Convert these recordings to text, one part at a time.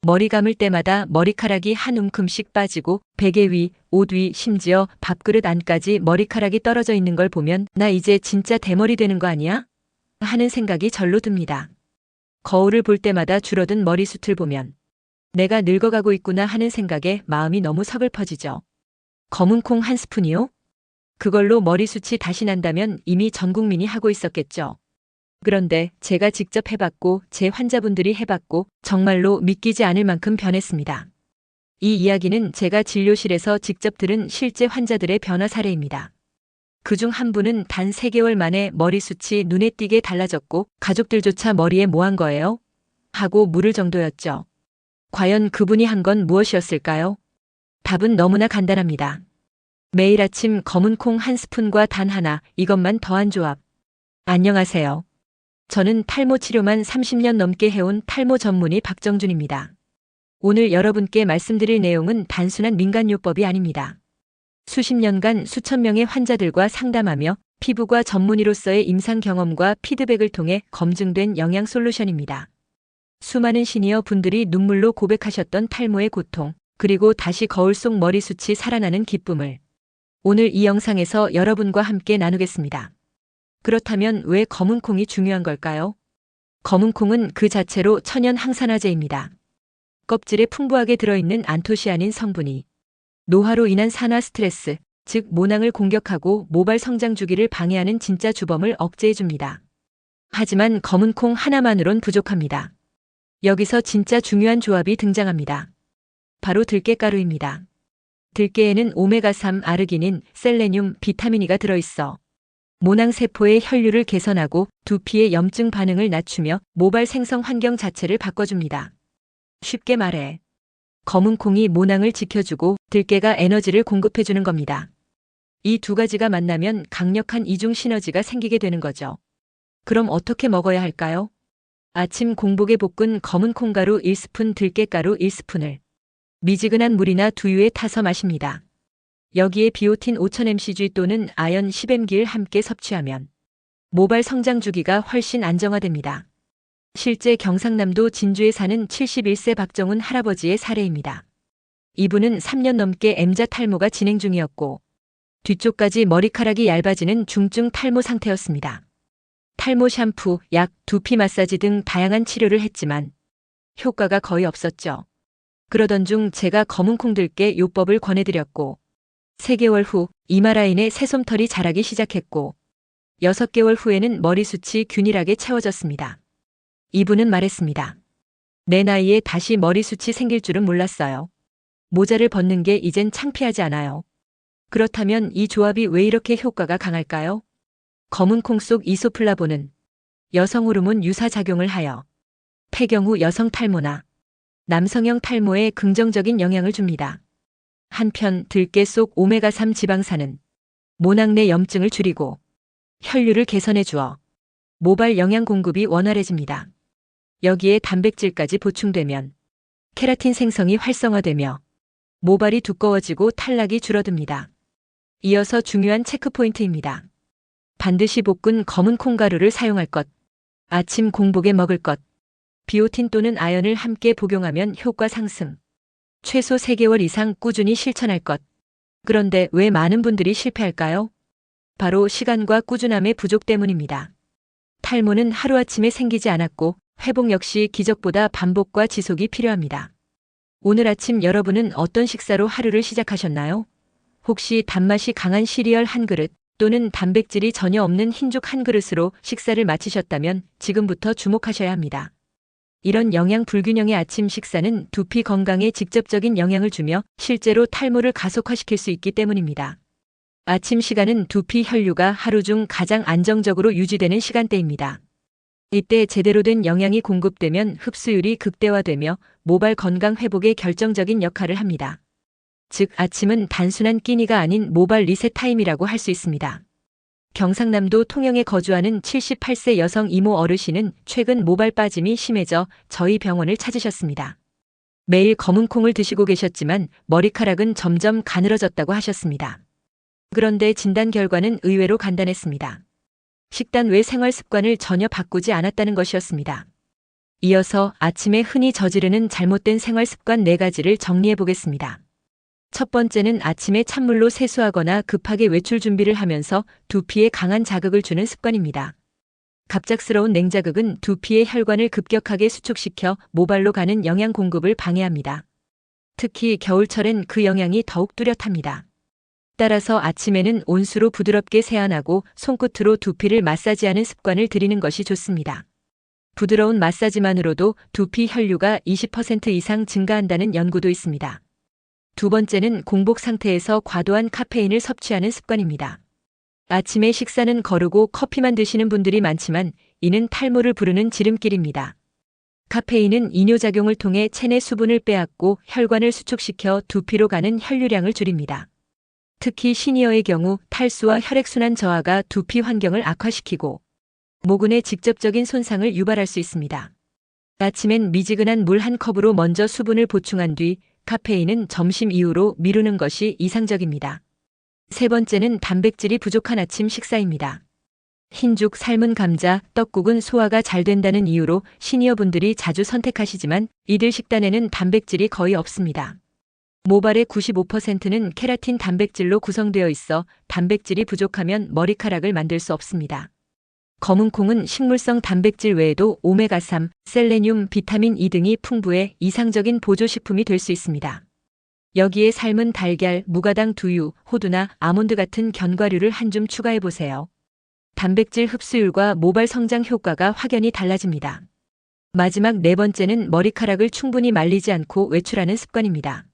머리 감을 때마다 머리카락이 한 움큼씩 빠지고 베개 위, 옷 위, 심지어 밥그릇 안까지 머리카락이 떨어져 있는 걸 보면 나 이제 진짜 대머리 되는 거 아니야? 하는 생각이 절로 듭니다. 거울을 볼 때마다 줄어든 머리숱을 보면 내가 늙어가고 있구나 하는 생각에 마음이 너무 서글퍼지죠. 검은 콩 한 스푼이요? 그걸로 머리숱이 다시 난다면 이미 전 국민이 하고 있었겠죠. 그런데 제가 직접 해봤고 제 환자분들이 해봤고 정말로 믿기지 않을 만큼 변했습니다. 이 이야기는 제가 진료실에서 직접 들은 실제 환자들의 변화 사례입니다. 그중 한 분은 단 3개월 만에 머리숱이 눈에 띄게 달라졌고 가족들조차 머리에 뭐 한 거예요? 하고 물을 정도였죠. 과연 그분이 한 건 무엇이었을까요? 답은 너무나 간단합니다. 매일 아침 검은 콩 한 스푼과 단 하나, 이것만 더한 조합. 안녕하세요. 저는 탈모 치료만 30년 넘게 해온 탈모 전문의 박정준입니다. 오늘 여러분께 말씀드릴 내용은 단순한 민간요법이 아닙니다. 수십 년간 수천 명의 환자들과 상담하며 피부과 전문의로서의 임상 경험과 피드백을 통해 검증된 영양 솔루션입니다. 수많은 시니어 분들이 눈물로 고백하셨던 탈모의 고통, 그리고 다시 거울 속 머리숱이 살아나는 기쁨을 오늘 이 영상에서 여러분과 함께 나누겠습니다. 그렇다면 왜 검은 콩이 중요한 걸까요? 검은 콩은 그 자체로 천연 항산화제입니다. 껍질에 풍부하게 들어있는 안토시아닌 성분이 노화로 인한 산화 스트레스, 즉 모낭을 공격하고 모발 성장 주기를 방해하는 진짜 주범을 억제해줍니다. 하지만 검은 콩 하나만으론 부족합니다. 여기서 진짜 중요한 조합이 등장합니다. 바로 들깨가루입니다. 들깨에는 오메가3 아르기닌, 셀레늄, 비타민 E가 들어있어 모낭세포의 혈류를 개선하고 두피의 염증 반응을 낮추며 모발 생성 환경 자체를 바꿔줍니다. 쉽게 말해 검은 콩이 모낭을 지켜주고 들깨가 에너지를 공급해주는 겁니다. 이 두 가지가 만나면 강력한 이중 시너지가 생기게 되는 거죠. 그럼 어떻게 먹어야 할까요? 아침 공복에 볶은 검은 콩가루 1스푼, 들깨가루 1스푼을 미지근한 물이나 두유에 타서 마십니다. 여기에 비오틴 5000mcg 또는 아연 10mg를 함께 섭취하면 모발 성장 주기가 훨씬 안정화됩니다. 실제 경상남도 진주에 사는 71세 박정훈 할아버지의 사례입니다. 이분은 3년 넘게 M자 탈모가 진행 중이었고 뒤쪽까지 머리카락이 얇아지는 중증 탈모 상태였습니다. 탈모 샴푸, 약, 두피 마사지 등 다양한 치료를 했지만 효과가 거의 없었죠. 그러던 중 제가 검은 콩 들깨 요법을 권해드렸고 3개월 후 이마 라인에 새솜털이 자라기 시작했고 6개월 후에는 머리숱이 균일하게 채워졌습니다. 이분은 말했습니다. 내 나이에 다시 머리숱이 생길 줄은 몰랐어요. 모자를 벗는 게 이젠 창피하지 않아요. 그렇다면 이 조합이 왜 이렇게 효과가 강할까요? 검은 콩 속 이소플라본은 여성 호르몬 유사작용을 하여 폐경 후 여성 탈모나 남성형 탈모에 긍정적인 영향을 줍니다. 한편 들깨 속 오메가3 지방산은 모낭 내 염증을 줄이고 혈류를 개선해 주어 모발 영양 공급이 원활해집니다. 여기에 단백질까지 보충되면 케라틴 생성이 활성화되며 모발이 두꺼워지고 탈락이 줄어듭니다. 이어서 중요한 체크포인트입니다. 반드시 볶은 검은 콩가루를 사용할 것, 아침 공복에 먹을 것, 비오틴 또는 아연을 함께 복용하면 효과 상승. 최소 3개월 이상 꾸준히 실천할 것. 그런데 왜 많은 분들이 실패할까요? 바로 시간과 꾸준함의 부족 때문입니다. 탈모는 하루아침에 생기지 않았고 회복 역시 기적보다 반복과 지속이 필요합니다. 오늘 아침 여러분은 어떤 식사로 하루를 시작하셨나요? 혹시 단맛이 강한 시리얼 한 그릇 또는 단백질이 전혀 없는 흰죽 한 그릇으로 식사를 마치셨다면 지금부터 주목하셔야 합니다. 이런 영양 불균형의 아침 식사는 두피 건강에 직접적인 영향을 주며 실제로 탈모를 가속화시킬 수 있기 때문입니다. 아침 시간은 두피 혈류가 하루 중 가장 안정적으로 유지되는 시간대입니다. 이때 제대로 된 영양이 공급되면 흡수율이 극대화되며 모발 건강 회복에 결정적인 역할을 합니다. 즉 아침은 단순한 끼니가 아닌 모발 리셋 타임이라고 할 수 있습니다. 경상남도 통영에 거주하는 78세 여성 이모 어르신은 최근 모발 빠짐이 심해져 저희 병원을 찾으셨습니다. 매일 검은 콩을 드시고 계셨지만 머리카락은 점점 가늘어졌다고 하셨습니다. 그런데 진단 결과는 의외로 간단했습니다. 식단 외 생활 습관을 전혀 바꾸지 않았다는 것이었습니다. 이어서 아침에 흔히 저지르는 잘못된 생활 습관 4가지를 정리해 보겠습니다. 첫 번째는 아침에 찬물로 세수하거나 급하게 외출 준비를 하면서 두피에 강한 자극을 주는 습관입니다. 갑작스러운 냉자극은 두피의 혈관을 급격하게 수축시켜 모발로 가는 영양 공급을 방해합니다. 특히 겨울철엔 그 영향이 더욱 뚜렷합니다. 따라서 아침에는 온수로 부드럽게 세안하고 손끝으로 두피를 마사지하는 습관을 들이는 것이 좋습니다. 부드러운 마사지만으로도 두피 혈류가 20% 이상 증가한다는 연구도 있습니다. 두 번째는 공복 상태에서 과도한 카페인을 섭취하는 습관입니다. 아침에 식사는 거르고 커피만 드시는 분들이 많지만 이는 탈모를 부르는 지름길입니다. 카페인은 이뇨작용을 통해 체내 수분을 빼앗고 혈관을 수축시켜 두피로 가는 혈류량을 줄입니다. 특히 시니어의 경우 탈수와 혈액순환 저하가 두피 환경을 악화시키고 모근에 직접적인 손상을 유발할 수 있습니다. 아침엔 미지근한 물 한 컵으로 먼저 수분을 보충한 뒤 카페인은 점심 이후로 미루는 것이 이상적입니다. 세 번째는 단백질이 부족한 아침 식사입니다. 흰죽, 삶은 감자, 떡국은 소화가 잘 된다는 이유로 시니어분들이 자주 선택하시지만 이들 식단에는 단백질이 거의 없습니다. 모발의 95%는 케라틴 단백질로 구성되어 있어 단백질이 부족하면 머리카락을 만들 수 없습니다. 검은콩은 식물성 단백질 외에도 오메가3, 셀레늄, 비타민 E 등이 풍부해 이상적인 보조식품이 될 수 있습니다. 여기에 삶은 달걀, 무가당 두유, 호두나 아몬드 같은 견과류를 한 줌 추가해보세요. 단백질 흡수율과 모발 성장 효과가 확연히 달라집니다. 마지막 4번째는 머리카락을 충분히 말리지 않고 외출하는 습관입니다.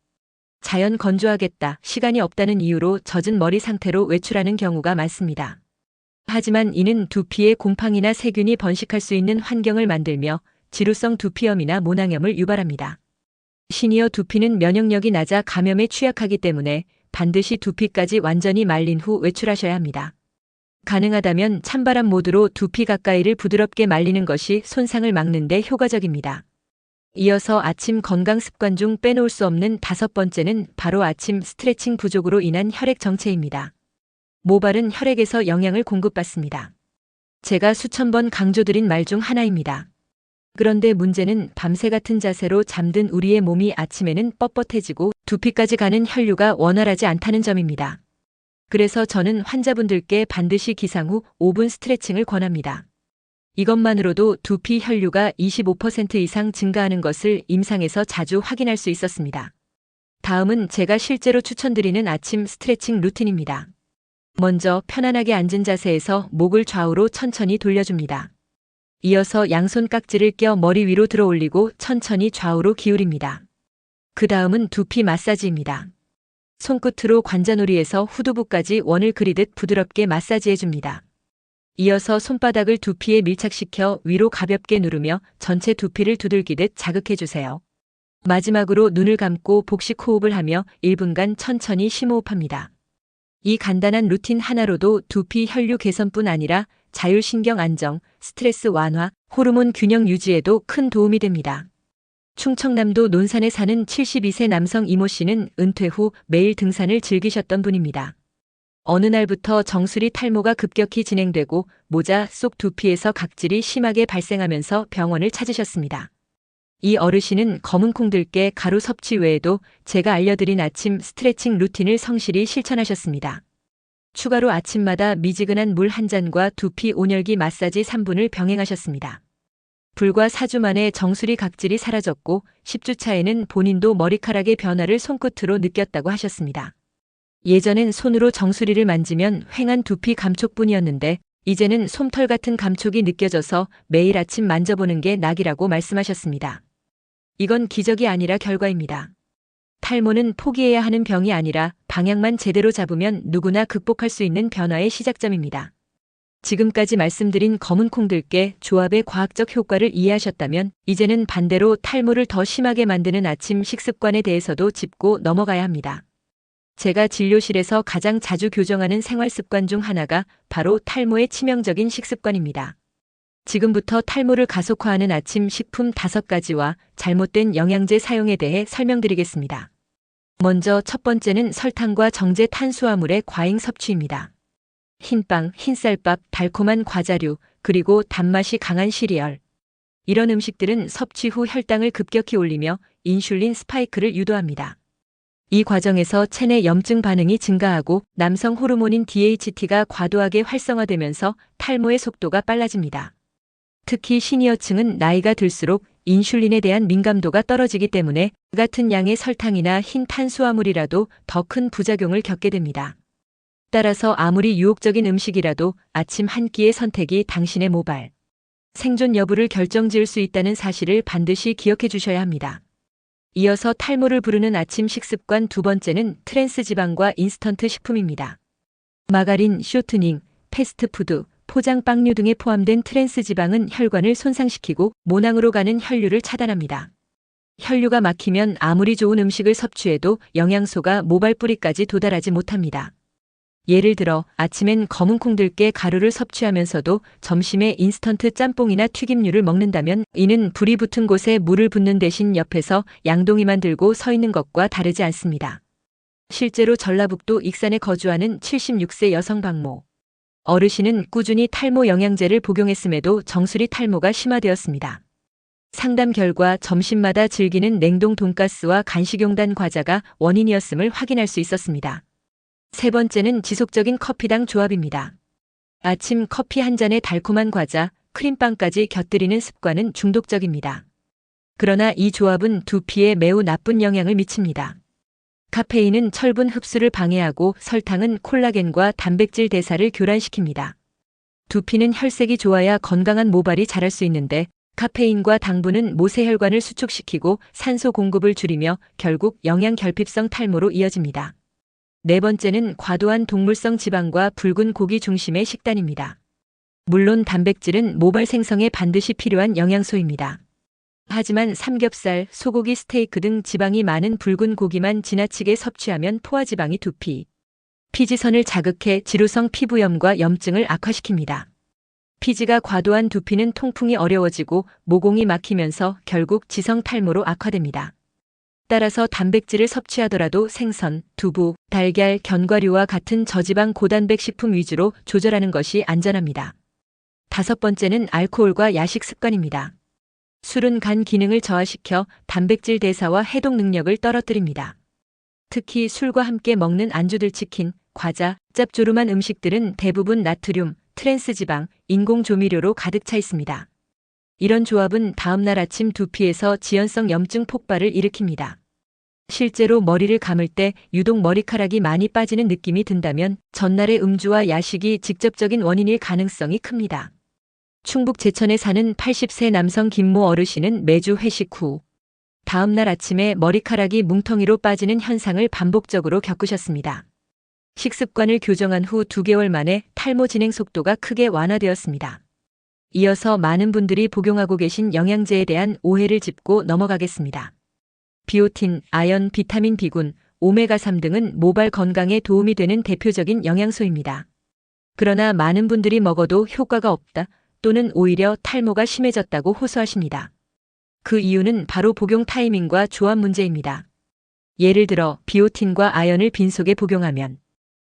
자연 건조하겠다, 시간이 없다는 이유로 젖은 머리 상태로 외출하는 경우가 많습니다. 하지만 이는 두피에 곰팡이나 세균이 번식할 수 있는 환경을 만들며 지루성 두피염이나 모낭염을 유발합니다. 시니어 두피는 면역력이 낮아 감염에 취약하기 때문에 반드시 두피까지 완전히 말린 후 외출하셔야 합니다. 가능하다면 찬바람 모드로 두피 가까이를 부드럽게 말리는 것이 손상을 막는 데 효과적입니다. 이어서 아침 건강 습관 중 빼놓을 수 없는 5번째는 바로 아침 스트레칭 부족으로 인한 혈액 정체입니다. 모발은 혈액에서 영양을 공급받습니다. 제가 수천 번 강조드린 말 중 하나입니다. 그런데 문제는 밤새 같은 자세로 잠든 우리의 몸이 아침에는 뻣뻣해지고 두피까지 가는 혈류가 원활하지 않다는 점입니다. 그래서 저는 환자분들께 반드시 기상 후 5분 스트레칭을 권합니다. 이것만으로도 두피 혈류가 25% 이상 증가하는 것을 임상에서 자주 확인할 수 있었습니다. 다음은 제가 실제로 추천드리는 아침 스트레칭 루틴입니다. 먼저 편안하게 앉은 자세에서 목을 좌우로 천천히 돌려줍니다. 이어서 양손 깍지를 껴 머리 위로 들어 올리고 천천히 좌우로 기울입니다. 그 다음은 두피 마사지입니다. 손끝으로 관자놀이에서 후두부까지 원을 그리듯 부드럽게 마사지해줍니다. 이어서 손바닥을 두피에 밀착시켜 위로 가볍게 누르며 전체 두피를 두들기듯 자극해주세요. 마지막으로 눈을 감고 복식 호흡을 하며 1분간 천천히 심호흡합니다. 이 간단한 루틴 하나로도 두피 혈류 개선뿐 아니라 자율신경 안정, 스트레스 완화, 호르몬 균형 유지에도 큰 도움이 됩니다. 충청남도 논산에 사는 72세 남성 이모 씨는 은퇴 후 매일 등산을 즐기셨던 분입니다. 어느 날부터 정수리 탈모가 급격히 진행되고 모자 속 두피에서 각질이 심하게 발생하면서 병원을 찾으셨습니다. 이 어르신은 검은콩 들깨 가루 섭취 외에도 제가 알려드린 아침 스트레칭 루틴을 성실히 실천하셨습니다. 추가로 아침마다 미지근한 물 한 잔과 두피 온열기 마사지 3분을 병행하셨습니다. 불과 4주 만에 정수리 각질이 사라졌고 10주 차에는 본인도 머리카락의 변화를 손끝으로 느꼈다고 하셨습니다. 예전엔 손으로 정수리를 만지면 휑한 두피 감촉뿐이었는데 이제는 솜털 같은 감촉이 느껴져서 매일 아침 만져보는 게 낙이라고 말씀하셨습니다. 이건 기적이 아니라 결과입니다. 탈모는 포기해야 하는 병이 아니라 방향만 제대로 잡으면 누구나 극복할 수 있는 변화의 시작점입니다. 지금까지 말씀드린 검은콩 들깨 조합의 과학적 효과를 이해하셨다면 이제는 반대로 탈모를 더 심하게 만드는 아침 식습관에 대해서도 짚고 넘어가야 합니다. 제가 진료실에서 가장 자주 교정하는 생활습관 중 하나가 바로 탈모의 치명적인 식습관입니다. 지금부터 탈모를 가속화하는 아침 식품 5가지와 잘못된 영양제 사용에 대해 설명드리겠습니다. 먼저 첫 번째는 설탕과 정제 탄수화물의 과잉 섭취입니다. 흰빵, 흰쌀밥, 달콤한 과자류, 그리고 단맛이 강한 시리얼. 이런 음식들은 섭취 후 혈당을 급격히 올리며 인슐린 스파이크를 유도합니다. 이 과정에서 체내 염증 반응이 증가하고 남성 호르몬인 DHT가 과도하게 활성화되면서 탈모의 속도가 빨라집니다. 특히 시니어층은 나이가 들수록 인슐린에 대한 민감도가 떨어지기 때문에 같은 양의 설탕이나 흰 탄수화물이라도 더 큰 부작용을 겪게 됩니다. 따라서 아무리 유혹적인 음식이라도 아침 한 끼의 선택이 당신의 모발, 생존 여부를 결정지을 수 있다는 사실을 반드시 기억해 주셔야 합니다. 이어서 탈모를 부르는 아침 식습관 두 번째는 트랜스 지방과 인스턴트 식품입니다. 마가린, 쇼트닝, 패스트푸드, 포장 빵류 등에 포함된 트랜스 지방은 혈관을 손상시키고 모낭으로 가는 혈류를 차단합니다. 혈류가 막히면 아무리 좋은 음식을 섭취해도 영양소가 모발 뿌리까지 도달하지 못합니다. 예를 들어 아침엔 검은 콩들깨 가루를 섭취하면서도 점심에 인스턴트 짬뽕이나 튀김류를 먹는다면 이는 불이 붙은 곳에 물을 붓는 대신 옆에서 양동이만 들고 서 있는 것과 다르지 않습니다. 실제로 전라북도 익산에 거주하는 76세 여성 박모 어르신은 꾸준히 탈모 영양제를 복용했음에도 정수리 탈모가 심화되었습니다. 상담 결과 점심마다 즐기는 냉동 돈가스와 간식용단 과자가 원인이었음을 확인할 수 있었습니다. 세 번째는 지속적인 커피당 조합입니다. 아침 커피 한 잔에 달콤한 과자, 크림빵까지 곁들이는 습관은 중독적입니다. 그러나 이 조합은 두피에 매우 나쁜 영향을 미칩니다. 카페인은 철분 흡수를 방해하고 설탕은 콜라겐과 단백질 대사를 교란시킵니다. 두피는 혈색이 좋아야 건강한 모발이 자랄 수 있는데 카페인과 당분은 모세혈관을 수축시키고 산소 공급을 줄이며 결국 영양결핍성 탈모로 이어집니다. 네 번째는 과도한 동물성 지방과 붉은 고기 중심의 식단입니다. 물론 단백질은 모발 생성에 반드시 필요한 영양소입니다. 하지만 삼겹살, 소고기 스테이크 등 지방이 많은 붉은 고기만 지나치게 섭취하면 포화지방이 두피, 피지선을 자극해 지루성 피부염과 염증을 악화시킵니다. 피지가 과도한 두피는 통풍이 어려워지고 모공이 막히면서 결국 지성 탈모로 악화됩니다. 따라서 단백질을 섭취하더라도 생선, 두부, 달걀, 견과류와 같은 저지방 고단백 식품 위주로 조절하는 것이 안전합니다. 다섯 번째는 알코올과 야식 습관입니다. 술은 간 기능을 저하시켜 단백질 대사와 해독 능력을 떨어뜨립니다. 특히 술과 함께 먹는 안주들 치킨, 과자, 짭조름한 음식들은 대부분 나트륨, 트랜스 지방, 인공 조미료로 가득 차 있습니다. 이런 조합은 다음날 아침 두피에서 지연성 염증 폭발을 일으킵니다. 실제로 머리를 감을 때 유독 머리카락이 많이 빠지는 느낌이 든다면 전날의 음주와 야식이 직접적인 원인일 가능성이 큽니다. 충북 제천에 사는 80세 남성 김모 어르신은 매주 회식 후 다음날 아침에 머리카락이 뭉텅이로 빠지는 현상을 반복적으로 겪으셨습니다. 식습관을 교정한 후 2개월 만에 탈모 진행 속도가 크게 완화되었습니다. 이어서 많은 분들이 복용하고 계신 영양제에 대한 오해를 짚고 넘어가겠습니다. 비오틴, 아연, 비타민 B군, 오메가3 등은 모발 건강에 도움이 되는 대표적인 영양소입니다. 그러나 많은 분들이 먹어도 효과가 없다 또는 오히려 탈모가 심해졌다고 호소하십니다. 그 이유는 바로 복용 타이밍과 조합 문제입니다. 예를 들어 비오틴과 아연을 빈속에 복용하면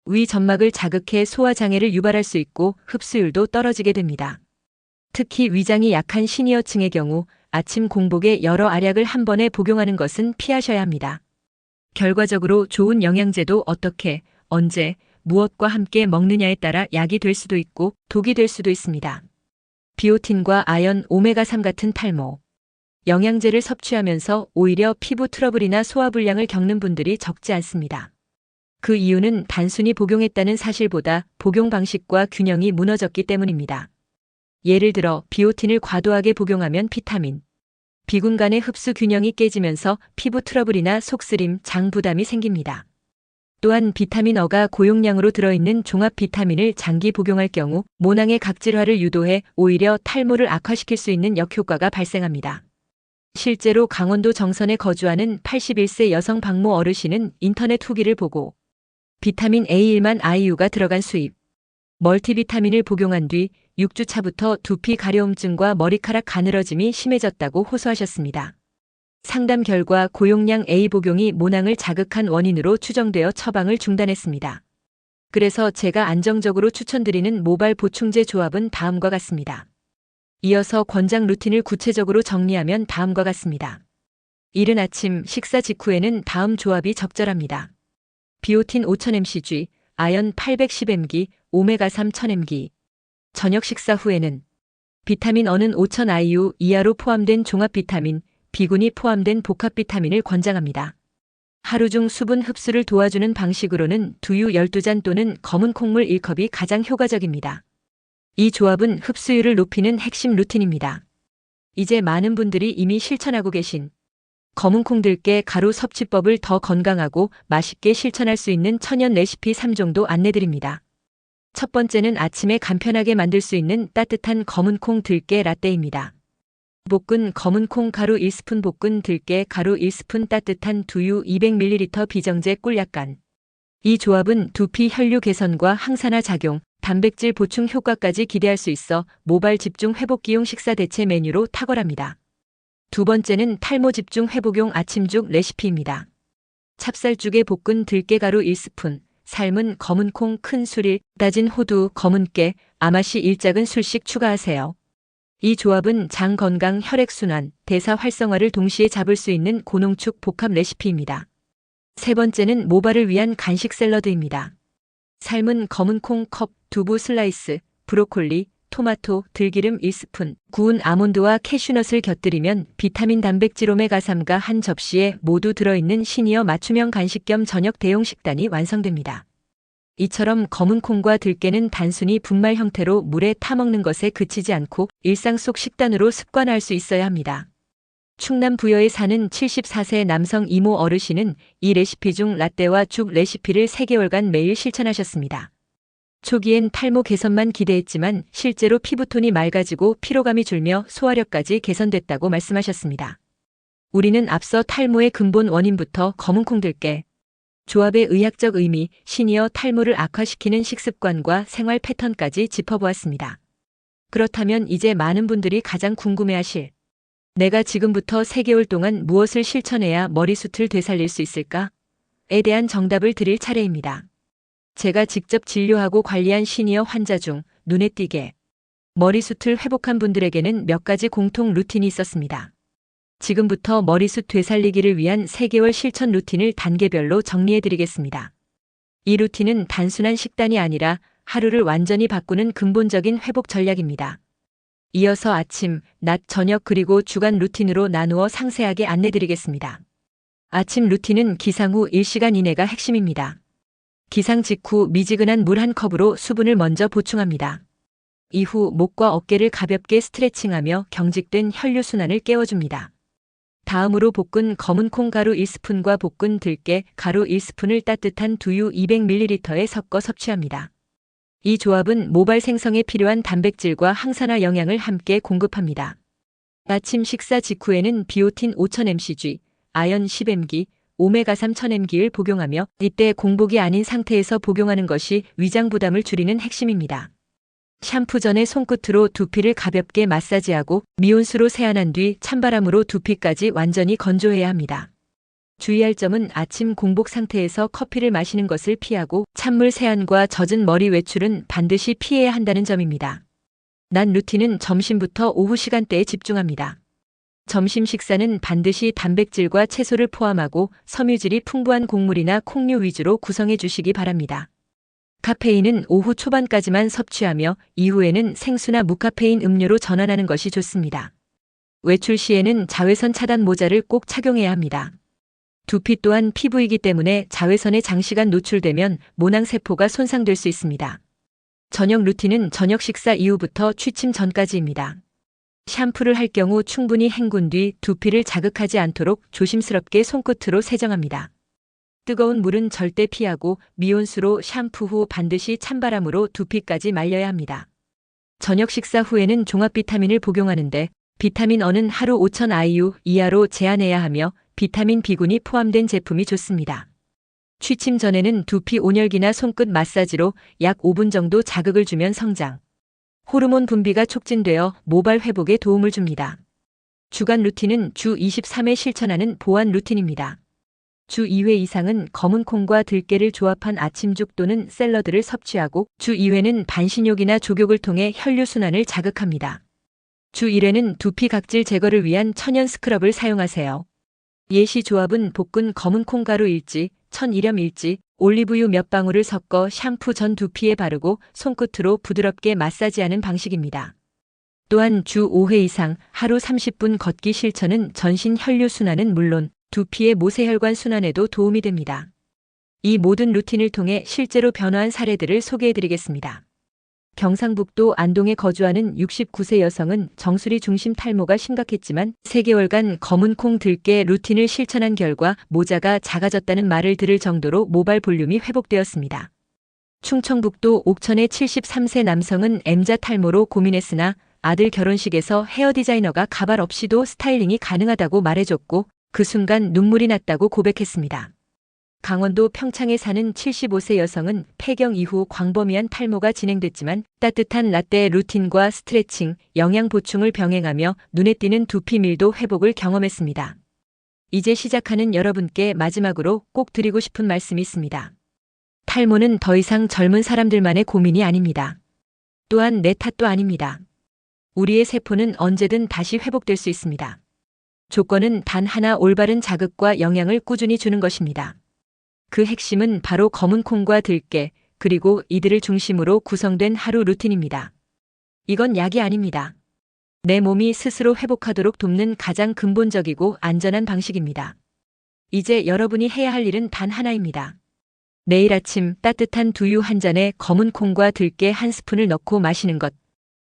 위 점막을 자극해 소화장애를 유발할 수 있고 흡수율도 떨어지게 됩니다. 특히 위장이 약한 시니어층의 경우 아침 공복에 여러 알약을 한 번에 복용하는 것은 피하셔야 합니다. 결과적으로 좋은 영양제도 어떻게, 언제, 무엇과 함께 먹느냐에 따라 약이 될 수도 있고 독이 될 수도 있습니다. 비오틴과 아연, 오메가3 같은 탈모 영양제를 섭취하면서 오히려 피부 트러블이나 소화불량을 겪는 분들이 적지 않습니다. 그 이유는 단순히 복용했다는 사실보다 복용 방식과 균형이 무너졌기 때문입니다. 예를 들어 비오틴을 과도하게 복용하면 비타민, B군 간의 흡수 균형이 깨지면서 피부 트러블이나 속쓰림, 장 부담이 생깁니다. 또한 비타민 어가 고용량으로 들어있는 종합 비타민을 장기 복용할 경우 모낭의 각질화를 유도해 오히려 탈모를 악화시킬 수 있는 역효과가 발생합니다. 실제로 강원도 정선에 거주하는 81세 여성 박모 어르신은 인터넷 후기를 보고 비타민 A1만 IU가 들어간 수입, 멀티비타민을 복용한 뒤 6주 차부터 두피 가려움증과 머리카락 가늘어짐이 심해졌다고 호소하셨습니다. 상담 결과 고용량 A 복용이 모낭을 자극한 원인으로 추정되어 처방을 중단했습니다. 그래서 제가 안정적으로 추천드리는 모발 보충제 조합은 다음과 같습니다. 이어서 권장 루틴을 구체적으로 정리하면 다음과 같습니다. 이른 아침 식사 직후에는 다음 조합이 적절합니다. 비오틴 5000mcg, 아연 810mg, 오메가3 1000mg. 저녁 식사 후에는 비타민 어는 5000 IU 이하로 포함된 종합 비타민, 비군이 포함된 복합 비타민을 권장합니다. 하루 중 수분 흡수를 도와주는 방식으로는 두유 12잔 또는 검은 콩물 1컵이 가장 효과적입니다. 이 조합은 흡수율을 높이는 핵심 루틴입니다. 이제 많은 분들이 이미 실천하고 계신 검은 콩 들깨 가루 섭취법을 더 건강하고 맛있게 실천할 수 있는 천연 레시피 3종도 안내드립니다. 첫 번째는 아침에 간편하게 만들 수 있는 따뜻한 검은 콩 들깨 라떼입니다. 볶은 검은 콩 가루 1스푼, 볶은 들깨 가루 1스푼, 따뜻한 두유 200ml, 비정제 꿀 약간. 이 조합은 두피 혈류 개선과 항산화 작용, 단백질 보충 효과까지 기대할 수 있어 모발 집중 회복기용 식사 대체 메뉴로 탁월합니다. 두 번째는 탈모 집중 회복용 아침죽 레시피입니다. 찹쌀죽에 볶은 들깨 가루 1스푼, 삶은 검은 콩 큰 술, 다진 호두, 검은 깨, 아마시 1작은 술씩 추가하세요. 이 조합은 장 건강, 혈액순환, 대사 활성화를 동시에 잡을 수 있는 고농축 복합 레시피입니다. 세 번째는 모발을 위한 간식 샐러드입니다. 삶은 검은 콩 컵, 두부 슬라이스, 브로콜리, 토마토, 들기름 1스푼, 구운 아몬드와 캐슈넛을 곁들이면 비타민 단백질 오메가3가 한 접시에 모두 들어있는 시니어 맞춤형 간식 겸 저녁 대용 식단이 완성됩니다. 이처럼 검은 콩과 들깨는 단순히 분말 형태로 물에 타먹는 것에 그치지 않고 일상 속 식단으로 습관화할 수 있어야 합니다. 충남 부여에 사는 74세 남성 이모 어르신은 이 레시피 중 라떼와 죽 레시피를 3개월간 매일 실천하셨습니다. 초기엔 탈모 개선만 기대했지만 실제로 피부톤이 맑아지고 피로감이 줄며 소화력까지 개선됐다고 말씀하셨습니다. 우리는 앞서 탈모의 근본 원인부터 검은 콩 들깨 조합의 의학적 의미, 시니어 탈모를 악화시키는 식습관과 생활 패턴까지 짚어보았습니다. 그렇다면 이제 많은 분들이 가장 궁금해하실 내가 지금부터 3개월 동안 무엇을 실천해야 머리숱을 되살릴 수 있을까? 에 대한 정답을 드릴 차례입니다. 제가 직접 진료하고 관리한 시니어 환자 중 눈에 띄게 머리숱을 회복한 분들에게는 몇 가지 공통 루틴이 있었습니다. 지금부터 머리숱 되살리기를 위한 3개월 실천 루틴을 단계별로 정리해드리겠습니다. 이 루틴은 단순한 식단이 아니라 하루를 완전히 바꾸는 근본적인 회복 전략입니다. 이어서 아침, 낮, 저녁 그리고 주간 루틴으로 나누어 상세하게 안내드리겠습니다. 아침 루틴은 기상 후 1시간 이내가 핵심입니다. 기상 직후 미지근한 물 1컵으로 수분을 먼저 보충합니다. 이후 목과 어깨를 가볍게 스트레칭하며 경직된 혈류순환을 깨워줍니다. 다음으로 볶은 검은 콩 가루 1스푼과 볶은 들깨 가루 1스푼을 따뜻한 두유 200ml에 섞어 섭취합니다. 이 조합은 모발 생성에 필요한 단백질과 항산화 영양을 함께 공급합니다. 아침 식사 직후에는 비오틴 5000mcg, 아연 10mg, 오메가3 1000mg를 복용하며 이때 공복이 아닌 상태에서 복용하는 것이 위장 부담을 줄이는 핵심입니다. 샴푸 전에 손끝으로 두피를 가볍게 마사지하고 미온수로 세안한 뒤 찬바람으로 두피까지 완전히 건조해야 합니다. 주의할 점은 아침 공복 상태에서 커피를 마시는 것을 피하고 찬물 세안과 젖은 머리 외출은 반드시 피해야 한다는 점입니다. 낮 루틴은 점심부터 오후 시간대에 집중합니다. 점심 식사는 반드시 단백질과 채소를 포함하고 섬유질이 풍부한 곡물이나 콩류 위주로 구성해 주시기 바랍니다. 카페인은 오후 초반까지만 섭취하며 이후에는 생수나 무카페인 음료로 전환하는 것이 좋습니다. 외출 시에는 자외선 차단 모자를 꼭 착용해야 합니다. 두피 또한 피부이기 때문에 자외선에 장시간 노출되면 모낭세포가 손상될 수 있습니다. 저녁 루틴은 저녁 식사 이후부터 취침 전까지입니다. 샴푸를 할 경우 충분히 헹군 뒤 두피를 자극하지 않도록 조심스럽게 손끝으로 세정합니다. 뜨거운 물은 절대 피하고 미온수로 샴푸 후 반드시 찬바람으로 두피까지 말려야 합니다. 저녁 식사 후에는 종합 비타민을 복용하는데 비타민 어는 하루 5000 IU 이하로 제한해야 하며 비타민 B군이 포함된 제품이 좋습니다. 취침 전에는 두피 온열기나 손끝 마사지로 약 5분 정도 자극을 주면 성장, 호르몬 분비가 촉진되어 모발 회복에 도움을 줍니다. 주간 루틴은 주 23회 실천하는 보완 루틴입니다. 주 2회 이상은 검은 콩과 들깨를 조합한 아침죽 또는 샐러드를 섭취하고 주 2회는 반신욕이나 족욕을 통해 혈류순환을 자극합니다. 주 1회는 두피 각질 제거를 위한 천연 스크럽을 사용하세요. 예시 조합은 볶은 검은 콩가루 일지, 천일염 일지, 올리브유 몇 방울을 섞어 샴푸 전 두피에 바르고 손끝으로 부드럽게 마사지하는 방식입니다. 또한 주 5회 이상 하루 30분 걷기 실천은 전신 혈류 순환은 물론 두피의 모세혈관 순환에도 도움이 됩니다. 이 모든 루틴을 통해 실제로 변화한 사례들을 소개해드리겠습니다. 경상북도 안동에 거주하는 69세 여성은 정수리 중심 탈모가 심각했지만 3개월간 검은 콩 들깨 루틴을 실천한 결과 모자가 작아졌다는 말을 들을 정도로 모발 볼륨이 회복되었습니다. 충청북도 옥천의 73세 남성은 M자 탈모로 고민했으나 아들 결혼식에서 헤어 디자이너가 가발 없이도 스타일링이 가능하다고 말해줬고 그 순간 눈물이 났다고 고백했습니다. 강원도 평창에 사는 75세 여성은 폐경 이후 광범위한 탈모가 진행됐지만 따뜻한 라떼 루틴과 스트레칭, 영양 보충을 병행하며 눈에 띄는 두피 밀도 회복을 경험했습니다. 이제 시작하는 여러분께 마지막으로 꼭 드리고 싶은 말씀이 있습니다. 탈모는 더 이상 젊은 사람들만의 고민이 아닙니다. 또한 내 탓도 아닙니다. 우리의 세포는 언제든 다시 회복될 수 있습니다. 조건은 단 하나 올바른 자극과 영양을 꾸준히 주는 것입니다. 그 핵심은 바로 검은 콩과 들깨, 그리고 이들을 중심으로 구성된 하루 루틴입니다. 이건 약이 아닙니다. 내 몸이 스스로 회복하도록 돕는 가장 근본적이고 안전한 방식입니다. 이제 여러분이 해야 할 일은 단 하나입니다. 내일 아침 따뜻한 두유 한 잔에 검은 콩과 들깨 한 스푼을 넣고 마시는 것.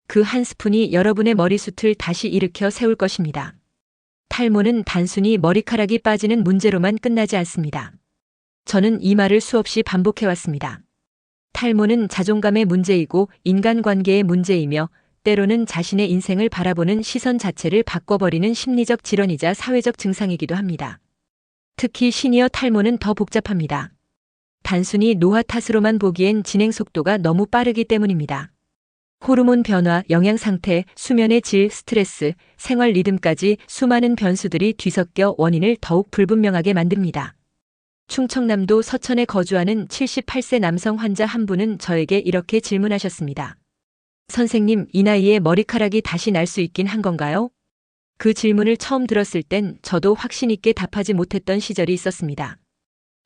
그 한 스푼이 여러분의 머리숱을 다시 일으켜 세울 것입니다. 탈모는 단순히 머리카락이 빠지는 문제로만 끝나지 않습니다. 저는 이 말을 수없이 반복해왔습니다. 탈모는 자존감의 문제이고 인간관계의 문제이며 때로는 자신의 인생을 바라보는 시선 자체를 바꿔버리는 심리적 질환이자 사회적 증상이기도 합니다. 특히 시니어 탈모는 더 복잡합니다. 단순히 노화 탓으로만 보기엔 진행 속도가 너무 빠르기 때문입니다. 호르몬 변화, 영양 상태, 수면의 질, 스트레스, 생활 리듬까지 수많은 변수들이 뒤섞여 원인을 더욱 불분명하게 만듭니다. 충청남도 서천에 거주하는 78세 남성 환자 한 분은 저에게 이렇게 질문하셨습니다. 선생님, 이 나이에 머리카락이 다시 날 수 있긴 한 건가요? 그 질문을 처음 들었을 땐 저도 확신 있게 답하지 못했던 시절이 있었습니다.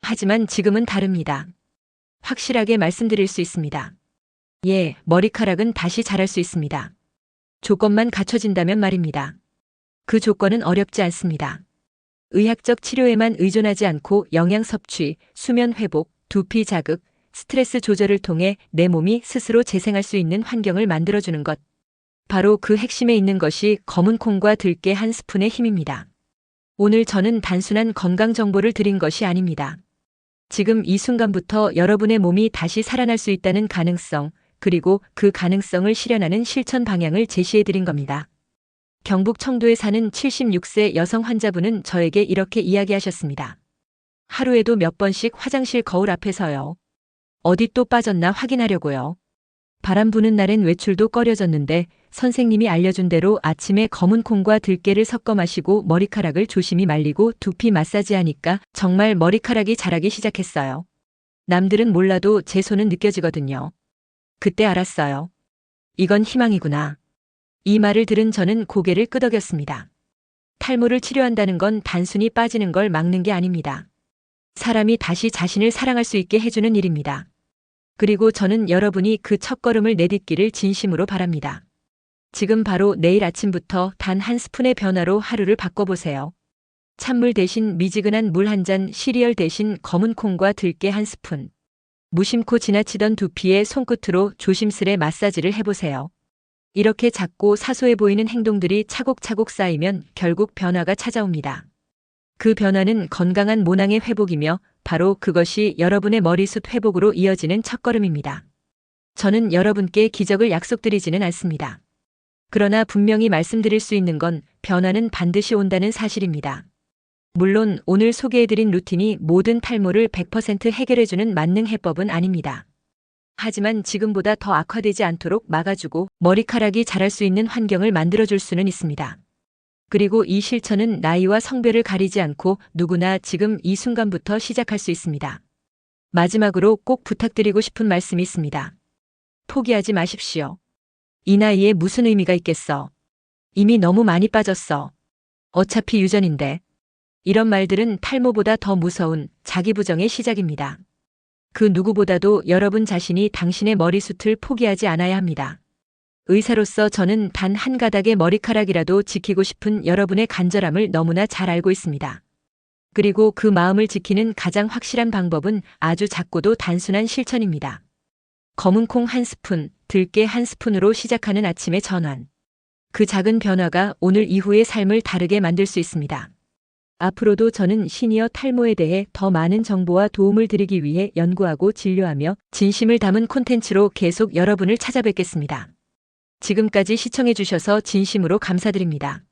하지만 지금은 다릅니다. 확실하게 말씀드릴 수 있습니다. 예, 머리카락은 다시 자랄 수 있습니다. 조건만 갖춰진다면 말입니다. 그 조건은 어렵지 않습니다. 의학적 치료에만 의존하지 않고 영양 섭취, 수면 회복, 두피 자극, 스트레스 조절을 통해 내 몸이 스스로 재생할 수 있는 환경을 만들어주는 것. 바로 그 핵심에 있는 것이 검은 콩과 들깨 한 스푼의 힘입니다. 오늘 저는 단순한 건강 정보를 드린 것이 아닙니다. 지금 이 순간부터 여러분의 몸이 다시 살아날 수 있다는 가능성, 그리고 그 가능성을 실현하는 실천 방향을 제시해 드린 겁니다. 경북 청도에 사는 76세 여성 환자분은 저에게 이렇게 이야기하셨습니다. 하루에도 몇 번씩 화장실 거울 앞에 서요. 어디 또 빠졌나 확인하려고요. 바람 부는 날엔 외출도 꺼려졌는데 선생님이 알려준 대로 아침에 검은 콩과 들깨를 섞어 마시고 머리카락을 조심히 말리고 두피 마사지하니까 정말 머리카락이 자라기 시작했어요. 남들은 몰라도 제 손은 느껴지거든요. 그때 알았어요. 이건 희망이구나. 이 말을 들은 저는 고개를 끄덕였습니다. 탈모를 치료한다는 건 단순히 빠지는 걸 막는 게 아닙니다. 사람이 다시 자신을 사랑할 수 있게 해주는 일입니다. 그리고 저는 여러분이 그 첫걸음을 내딛기를 진심으로 바랍니다. 지금 바로 내일 아침부터 단 한 스푼의 변화로 하루를 바꿔보세요. 찬물 대신 미지근한 물 한 잔, 시리얼 대신 검은 콩과 들깨 한 스푼. 무심코 지나치던 두피에 손끝으로 조심스레 마사지를 해보세요. 이렇게 작고 사소해 보이는 행동들이 차곡차곡 쌓이면 결국 변화가 찾아옵니다. 그 변화는 건강한 모낭의 회복이며 바로 그것이 여러분의 머리숱 회복으로 이어지는 첫걸음입니다. 저는 여러분께 기적을 약속드리지는 않습니다. 그러나 분명히 말씀드릴 수 있는 건 변화는 반드시 온다는 사실입니다. 물론 오늘 소개해드린 루틴이 모든 탈모를 100% 해결해주는 만능 해법은 아닙니다. 하지만 지금보다 더 악화되지 않도록 막아주고 머리카락이 자랄 수 있는 환경을 만들어줄 수는 있습니다. 그리고 이 실천은 나이와 성별을 가리지 않고 누구나 지금 이 순간부터 시작할 수 있습니다. 마지막으로 꼭 부탁드리고 싶은 말씀이 있습니다. 포기하지 마십시오. 이 나이에 무슨 의미가 있겠어. 이미 너무 많이 빠졌어. 어차피 유전인데. 이런 말들은 탈모보다 더 무서운 자기 부정의 시작입니다. 그 누구보다도 여러분 자신이 당신의 머리숱을 포기하지 않아야 합니다. 의사로서 저는 단 한 가닥의 머리카락이라도 지키고 싶은 여러분의 간절함을 너무나 잘 알고 있습니다. 그리고 그 마음을 지키는 가장 확실한 방법은 아주 작고도 단순한 실천입니다. 검은 콩 한 스푼, 들깨 한 스푼으로 시작하는 아침의 전환. 그 작은 변화가 오늘 이후의 삶을 다르게 만들 수 있습니다. 앞으로도 저는 시니어 탈모에 대해 더 많은 정보와 도움을 드리기 위해 연구하고 진료하며 진심을 담은 콘텐츠로 계속 여러분을 찾아뵙겠습니다. 지금까지 시청해 주셔서 진심으로 감사드립니다.